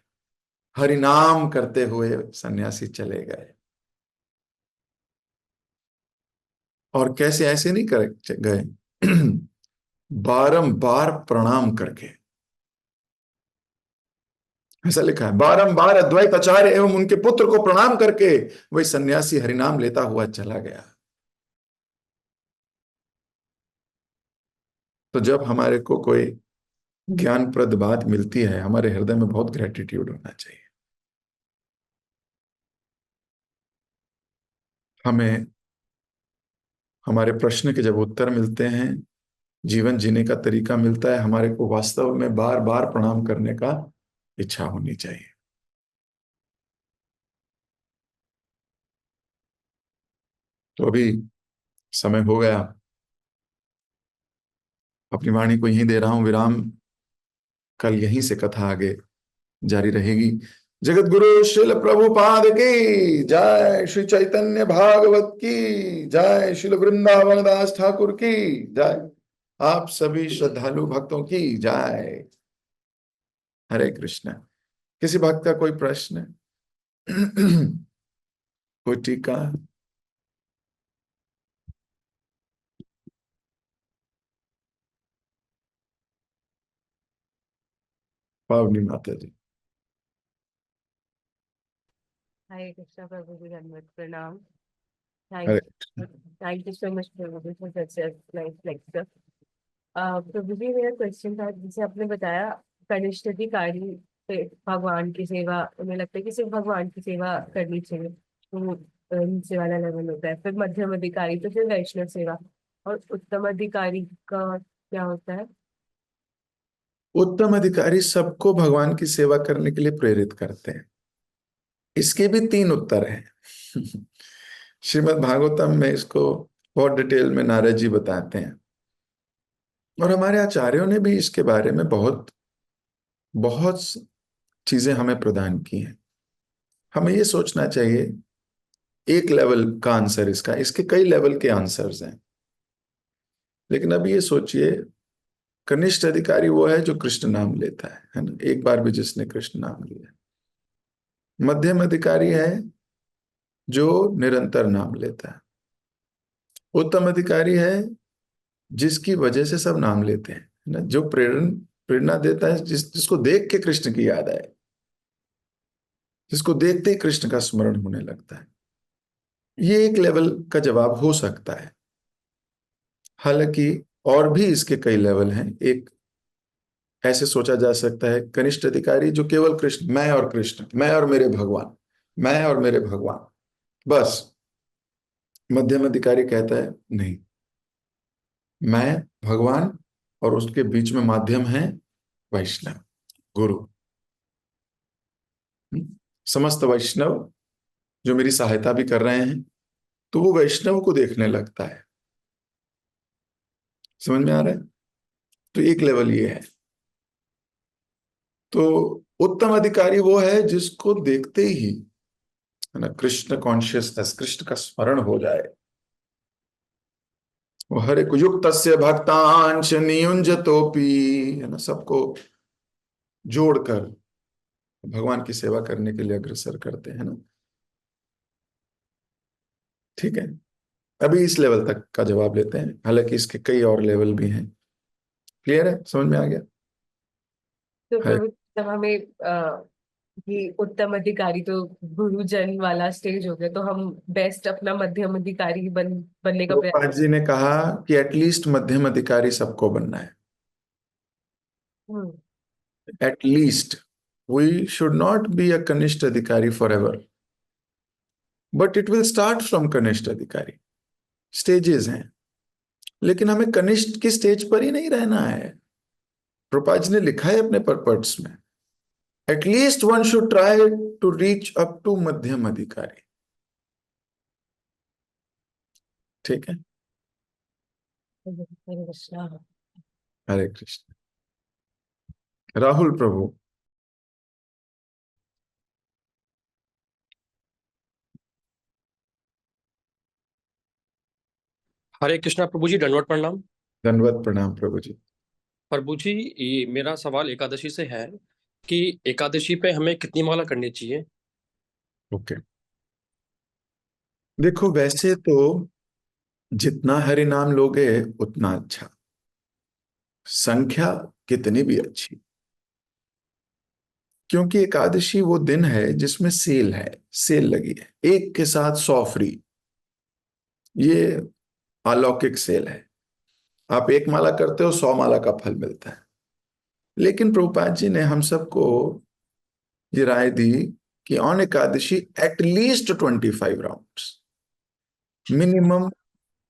हरि नाम करते हुए सन्यासी चले गए। और कैसे, ऐसे नहीं कर गए, बारंबार प्रणाम करके। ऐसा लिखा है, बारंबार अद्वैत आचार्य एवं उनके पुत्र को प्रणाम करके वही सन्यासी हरिनाम लेता हुआ चला गया। तो जब हमारे को कोई ज्ञानप्रद बात मिलती है, हमारे हृदय में बहुत ग्रेटिट्यूड होना चाहिए। हमें हमारे प्रश्न के जब उत्तर मिलते हैं, जीवन जीने का तरीका मिलता है, हमारे को वास्तव में बार बार प्रणाम करने का इच्छा होनी चाहिए। तो अभी समय हो गया, अपनी वाणी को यहीं दे रहा हूं विराम। कल यहीं से कथा आगे जारी रहेगी। जगत गुरु श्रील प्रभुपाद की जय, श्री चैतन्य भागवत की जय, श्रील वृंदावन दास ठाकुर की जय, आप सभी श्रद्धालु भक्तों की जय। हरे कृष्ण। किसी भक्त का कोई प्रश्न? कोई टीका? पावनी माता जी। Hi, Krishna Prabhuji, Dhanvat Pranam. Hare. Thank you so much, Prabhuji, for such a nice lecture. प्रभुजी मेरा क्वेश्चन था, जैसे आपने बताया कनिष्ठधिकारी पे भगवान की सेवा, उन्हें लगता है कि सिर्फ भगवान की सेवा करनी चाहिए, तो नीचे वाला लेवल होता है। फिर मध्यम अधिकारी, तो फिर वैष्णव सेवा, और उत्तम अधिकारी का क्या होता है? उत्तम अधिकारी सबको भगवान की सेवा करने के लिए प्रेरित करते हैं। इसके भी तीन उत्तर हैं। श्रीमद् भागवतम में इसको बहुत डिटेल में नारद जी बताते हैं, और हमारे आचार्यों ने भी इसके बारे में बहुत बहुत चीजें हमें प्रदान की हैं। हमें ये सोचना चाहिए, एक लेवल का आंसर इसका, इसके कई लेवल के आंसर्स हैं। लेकिन अब ये सोचिए, कनिष्ठ अधिकारी वो है जो कृष्ण नाम लेता है ना, एक बार भी जिसने कृष्ण नाम लिया। मध्यम अधिकारी है जो निरंतर नाम लेता है। उत्तम अधिकारी है जिसकी वजह से सब नाम लेते हैं, है ना, जो प्रेरणा देता है, जिसको देख के कृष्ण की याद आए, जिसको देखते ही कृष्ण का स्मरण होने लगता है। ये एक लेवल का जवाब हो सकता है। हालांकि और भी इसके कई लेवल हैं। एक ऐसे सोचा जा सकता है कनिष्ठ अधिकारी जो केवल कृष्ण, मैं और कृष्ण, मैं और मेरे भगवान, मैं और मेरे भगवान, बस। मध्यम अधिकारी कहता है नहीं, मैं, भगवान, और उसके बीच में माध्यम है वैष्णव, गुरु। समस्त वैष्णव जो मेरी सहायता भी कर रहे हैं, तो वो वैष्णव को देखने लगता है। समझ में आ रहा है? तो एक लेवल ये है। तो उत्तम अधिकारी वो है जिसको देखते ही, है ना, कृष्ण कॉन्शियसनेस, कृष्ण का स्मरण हो जाए। वो हर एक युक्त भक्तांश नियुंजतोपि, है ना, सबको जोड़कर भगवान की सेवा करने के लिए अग्रसर करते हैं ना। ठीक है, अभी इस लेवल तक का जवाब लेते हैं, हालांकि इसके कई और लेवल भी हैं। क्लियर है? समझ में आ गया तो है? प्रभु जब हमें ये उत्तम अधिकारी तो गुरुजन वाला स्टेज हो गया, तो हम बेस्ट अपना मध्यम अधिकारी बनने का प्रयास। प्रभुपाद जी ने कहा कि एटलीस्ट मध्यम अधिकारी सबको बनना है। Hmm. At least we should not be a कनिष्ठ अधिकारी for ever, but it will start from कनिष्ठ अधिकारी। स्टेजेस हैं, लेकिन हमें कनिष्ठ की स्टेज पर ही नहीं रहना है। प्रभुपाद जी ने लिखा है अपने पर्पट्स में, at least one should try to reach up to madhyam adhikari. ठीक है। हरे कृष्णा। हरे कृष्ण। राहुल प्रभु। हरे कृष्णा प्रभु जी, दंडवत प्रणाम। धन्यवाद, प्रणाम प्रभु जी। प्रभु जी, ये मेरा सवाल एकादशी से है कि एकादशी पे हमें कितनी माला करनी चाहिए? ओके, देखो वैसे तो जितना हरि नाम लोगे उतना अच्छा, संख्या कितनी भी अच्छी, क्योंकि एकादशी वो दिन है जिसमें सेल है, सेल लगी है, एक के साथ 100 फ्री। ये अलौकिक सेल है। आप एक माला करते हो, 100 माला का फल मिलता है। लेकिन प्रभुपाद जी ने हम सबको ये राय दी कि on Ekadashi at least 25 rounds, minimum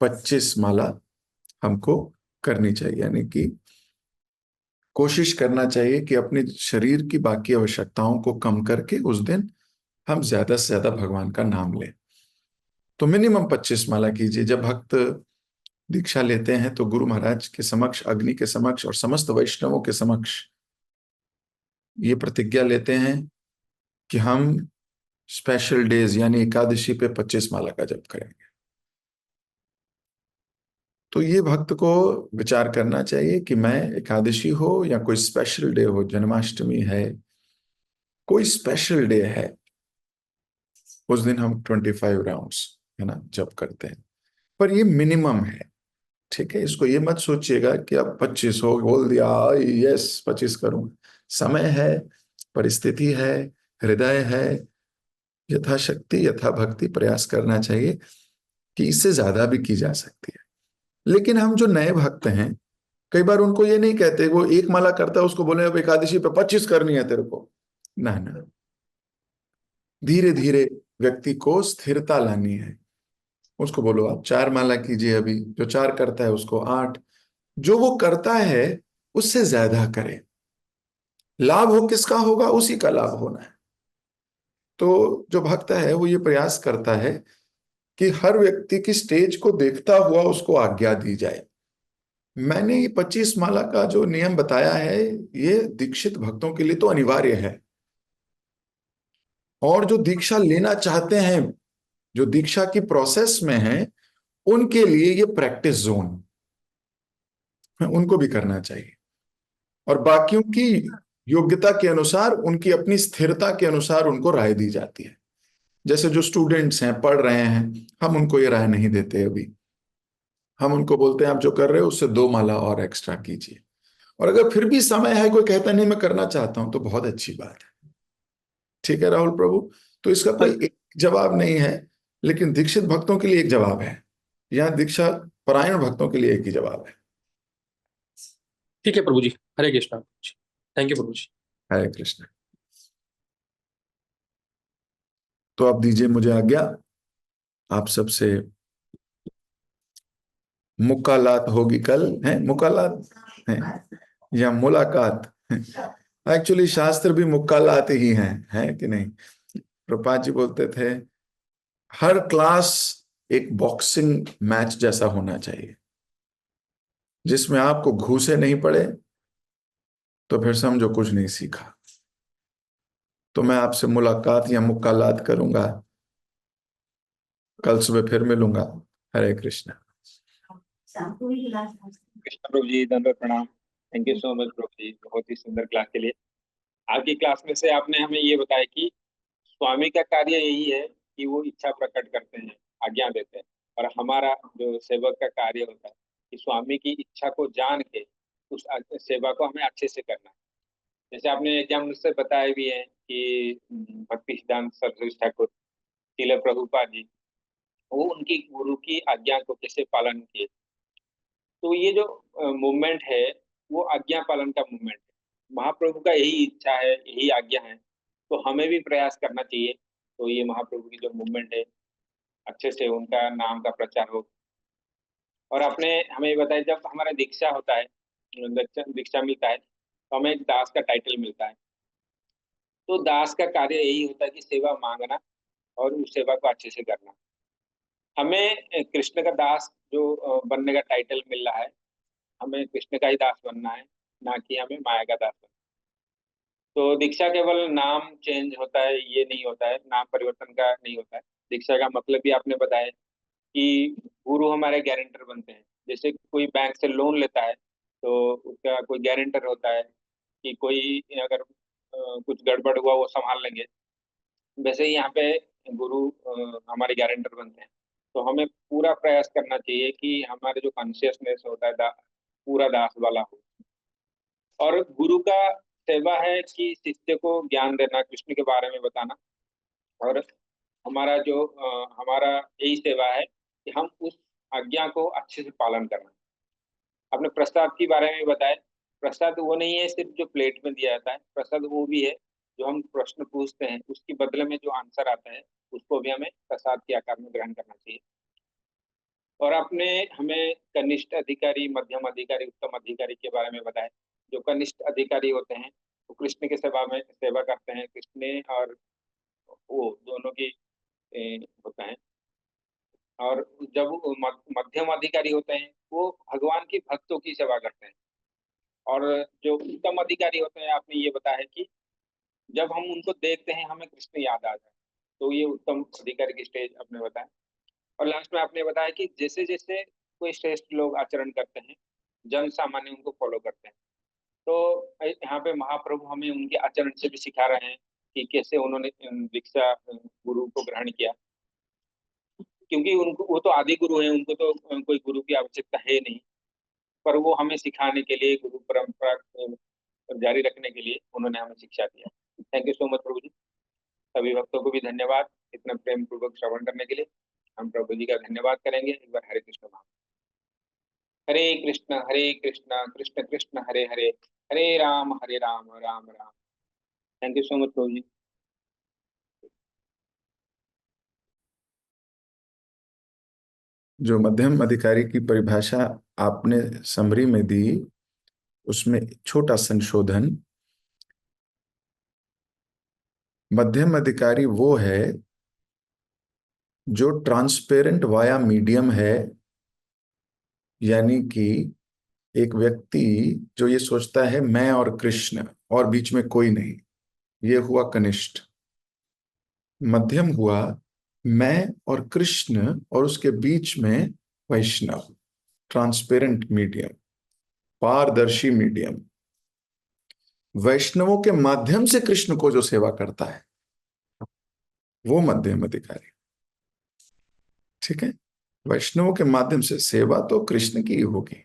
25 माला हमको करनी चाहिए। यानी कि कोशिश करना चाहिए कि अपने शरीर की बाकी आवश्यकताओं को कम करके उस दिन हम ज्यादा से ज्यादा भगवान का नाम लें। तो मिनिमम 25 माला कीजिए। जब भक्त दीक्षा लेते हैं तो गुरु महाराज के समक्ष, अग्नि के समक्ष और समस्त वैष्णवों के समक्ष ये प्रतिज्ञा लेते हैं कि हम स्पेशल डेज यानी एकादशी पे 25 माला का जप करेंगे। तो ये भक्त को विचार करना चाहिए कि मैं, एकादशी हो या कोई स्पेशल डे हो, जन्माष्टमी है, कोई स्पेशल डे है, उस दिन हम 25 राउंड्स, है ना, जप करते हैं। पर ये मिनिमम है। ठीक है, इसको ये मत सोचिएगा कि अब 25 हो, बोल दिया यस 25 करूं। समय है, परिस्थिति है, हृदय है, यथाशक्ति यथा भक्ति प्रयास करना चाहिए कि इससे ज्यादा भी की जा सकती है। लेकिन हम जो नए भक्त हैं, कई बार उनको ये नहीं कहते, वो एक माला करता है उसको बोले अब एकादशी पे 25 करनी है तेरे को। ना ना, धीरे धीरे व्यक्ति को स्थिरता लानी है। उसको बोलो आप 4 माला कीजिए, अभी जो 4 करता है उसको 8, जो वो करता है उससे ज्यादा करे। लाभ हो किसका होगा? उसी का लाभ होना है। तो जो भक्त है वो ये प्रयास करता है कि हर व्यक्ति की स्टेज को देखता हुआ उसको आज्ञा दी जाए। मैंने ये 25 माला का जो नियम बताया है, ये दीक्षित भक्तों के लिए तो अनिवार्य है। और जो दीक्षा लेना चाहते हैं, जो दीक्षा की प्रोसेस में है, उनके लिए ये प्रैक्टिस जोन, उनको भी करना चाहिए, और बाकियों की योग्यता के अनुसार, उनकी अपनी स्थिरता के अनुसार उनको राय दी जाती है। जैसे जो स्टूडेंट्स हैं, पढ़ रहे हैं, हम उनको ये राय नहीं देते अभी। हम उनको बोलते हैं आप जो कर रहे हो उससे 2 माला और एक्स्ट्रा कीजिए। और अगर फिर भी समय है, कोई कहता नहीं मैं करना चाहता हूं, तो बहुत अच्छी बात है। ठीक है राहुल प्रभु, तो इसका कोई एक जवाब नहीं है, लेकिन दीक्षित भक्तों के लिए एक जवाब है, यहाँ दीक्षा परायण भक्तों के लिए एक ही जवाब है। ठीक है प्रभु जी, हरे कृष्णा। थैंक यू प्रभु जी। हरे कृष्ण। तो आप दीजिए मुझे आज्ञा, आप सबसे मुकालात होगी कल, है मुकालात है या मुलाकात? एक्चुअली शास्त्र भी मुकालात ही है कि नहीं? प्रभुपाद जी बोलते थे हर क्लास एक बॉक्सिंग मैच जैसा होना चाहिए, जिसमें आपको घूसे नहीं पड़े, तो फिर समझो कुछ नहीं सीखा। तो मैं आपसे मुलाकात या मुकालात करूंगा, कल सुबह फिर मिलूंगा। हरे कृष्ण। कृष्ण प्रभु जी, दंडवत प्रणाम। Thank you so much Prabhu जी, बहुत ही सुंदर क्लास के लिए। आपकी क्लास में से आपने हमें ये बताया कि स्वामी का कार्य यही है कि वो इच्छा प्रकट करते हैं, आज्ञा देते हैं, और हमारा जो सेवक का कार्य होता है कि स्वामी की इच्छा को जान के उस सेवा को हमें अच्छे से करना है। जैसे आपने एग्जाम से बताया भी है कि भक्ति सिद्धांत सरस्वती ठाकुर श्रील प्रभुपाद जी, वो उनकी गुरु की आज्ञा को कैसे पालन किए। तो ये जो मूवमेंट है वो आज्ञा पालन का मूवमेंट है। महाप्रभु का यही इच्छा है, यही आज्ञा है, तो हमें भी प्रयास करना चाहिए। तो ये महाप्रभु की जो मूवमेंट है, अच्छे से उनका नाम का प्रचार हो। और आपने हमें ये बताया जब हमारा दीक्षा होता है, दीक्षा मिलता है, तो हमें एक दास का टाइटल मिलता है। तो दास का कार्य यही होता है कि सेवा मांगना और उस सेवा को अच्छे से करना। हमें कृष्ण का दास जो बनने का टाइटल मिल रहा है, हमें कृष्ण का ही दास बनना है, ना कि हमें माया का दास बनना। तो दीक्षा केवल नाम चेंज होता है ये नहीं होता है, नाम परिवर्तन का नहीं होता है। दीक्षा का मतलब भी आपने बताया कि गुरु हमारे गारंटर बनते हैं। जैसे कोई बैंक से लोन लेता है तो उसका कोई गारंटर होता है कि कोई अगर कुछ गड़बड़ हुआ वो संभाल लेंगे, वैसे ही यहाँ पे गुरु हमारे गारंटर बनते हैं। तो हमें पूरा प्रयास करना चाहिए कि हमारे जो कॉन्शियसनेस होता है पूरा दास वाला हो। और गुरु का सेवा है कि शिष्य को ज्ञान देना, कृष्ण के बारे में बताना। और हमारा जो हमारा यही सेवा है कि हम उस आज्ञा को अच्छे से पालन करना। आपने प्रसाद के बारे में बताया, प्रसाद वो नहीं है सिर्फ जो प्लेट में दिया जाता है, प्रसाद वो भी है जो हम प्रश्न पूछते हैं उसके बदले में जो आंसर आता है उसको भी हमें प्रसाद के आकार में ग्रहण करना चाहिए। और आपने हमें कनिष्ठ अधिकारी, मध्यम अधिकारी, उत्तम अधिकारी के बारे में बताया। जो कनिष्ठ अधिकारी होते हैं वो कृष्ण के सेवा करते हैं, कृष्ण और वो दोनों की होता है। और जब वो मध्यम अधिकारी होते हैं वो भगवान की भक्तों की सेवा करते हैं। और जो उत्तम अधिकारी होते हैं, आपने ये बताया है कि जब हम उनको देखते हैं हमें कृष्ण याद आ जाए, तो ये उत्तम अधिकारी की स्टेज आपने बताया। और लास्ट में आपने बताया कि जैसे जैसे कोई श्रेष्ठ लोग आचरण करते हैं, जन सामान्य उनको फॉलो करते हैं। तो यहाँ पे महाप्रभु हमें उनके आचरण से भी सिखा रहे हैं कि कैसे उन्होंने दीक्षा गुरु को ग्रहण किया। क्योंकि उनको वो तो आदि गुरु हैं, उनको तो कोई गुरु की आवश्यकता है नहीं, पर वो हमें सिखाने के लिए, गुरु परंपरा जारी रखने के लिए उन्होंने हमें शिक्षा दिया। Thank you so much Prabhu जी। सभी भक्तों को भी धन्यवाद इतना प्रेम पूर्वक श्रवण करने के लिए। हम प्रभु जी का धन्यवाद करेंगे एक बार। Hare Krishna Maharaj. Hare Krishna Krishna Krishna Hare Hare, Hare Ram Ram Ram. Thank you so much Prabhu ji. जो मध्यम अधिकारी की परिभाषा आपने समरी में दी, उसमें छोटा संशोधन। मध्यम अधिकारी वो है जो ट्रांसपेरेंट वाया मीडियम है, यानी कि एक व्यक्ति जो ये सोचता है मैं और कृष्ण और बीच में कोई नहीं, ये हुआ कनिष्ठ। मध्यम हुआ मैं और कृष्ण और उसके बीच में वैष्णव, ट्रांसपेरेंट मीडियम। पारदर्शी मीडियम, वैष्णवों के माध्यम से कृष्ण को जो सेवा करता है वो मध्यम अधिकारी। ठीक है, वैष्णवों के माध्यम से सेवा तो कृष्ण की ही होगी।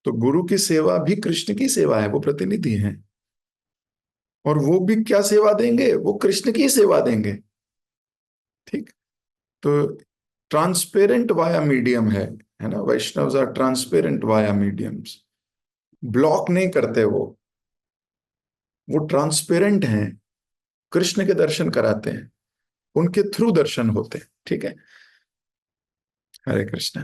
तो गुरु की सेवा भी कृष्ण की सेवा है, वो प्रतिनिधि हैं, और वो भी क्या सेवा देंगे, वो कृष्ण की सेवा देंगे। ठीक, तो ट्रांसपेरेंट वाया मीडियम है ना, Vaishnavs are transparent via mediums, block नहीं करते वो ट्रांसपेरेंट हैं, कृष्ण के दर्शन कराते हैं, उनके थ्रू दर्शन होते हैं। ठीक है, हरे कृष्ण।